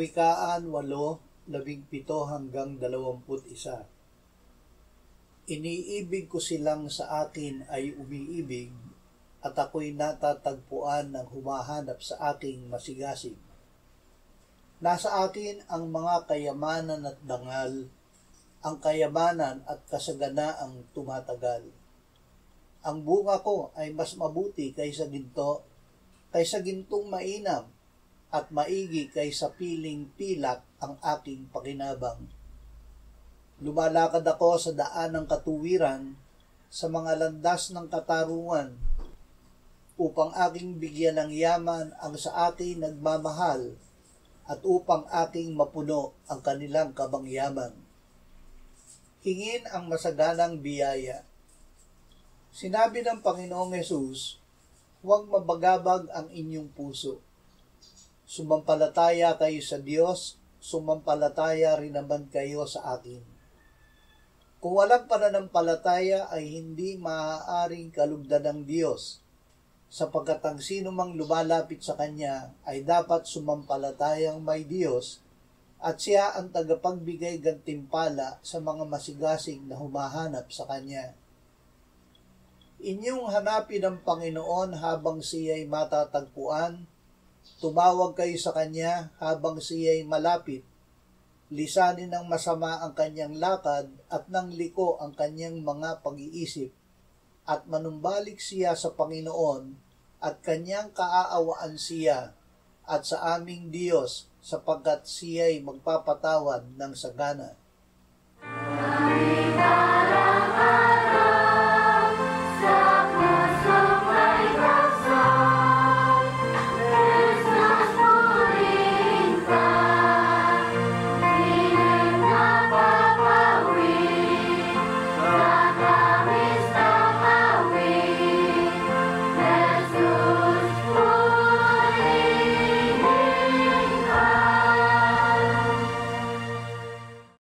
Kawikaan 8:17-21. Iniibig ko silang sa akin ay umiibig, at ako'y natatagpuan ng humahanap sa aking masigasig. Nasa akin ang mga kayamanan at dangal, ang kayamanan at kasaganaang tumatagal. Ang bunga ko ay mas mabuti kaysa ginto, kaysa gintong mainam, at maigi kaysa piling pilak ang aking pakinabang. Lumalakad ako sa daan ng katuwiran, sa mga landas ng katarungan, upang aking bigyan ng yaman ang sa akin nagmamahal, at upang aking mapuno ang kanilang kabangyaman. Hingin ang masaganang biyaya. Sinabi ng Panginoong Hesus, huwag mabagabag ang inyong puso. Sumampalataya kayo sa Diyos, sumampalataya rin naman kayo sa akin. Kung walang pananampalataya ay hindi maaaring kalugdan ng Diyos, sapagkat ang sino mang lumalapit sa Kanya ay dapat sumampalatayang may Diyos, at siya ang tagapagbigay gantimpala sa mga masigasig na humahanap sa Kanya. Inyong hanapin ang Panginoon habang siya'y matatagpuan, tumawag kayo sa Kanya habang siya'y malapit, lisanin ng masama ang kanyang lakad at ng liko ang kanyang mga pag-iisip, at manumbalik siya sa Panginoon at kanyang kaaawaan siya at sa aming Diyos, sapagkat siya'y magpapatawad ng sagana.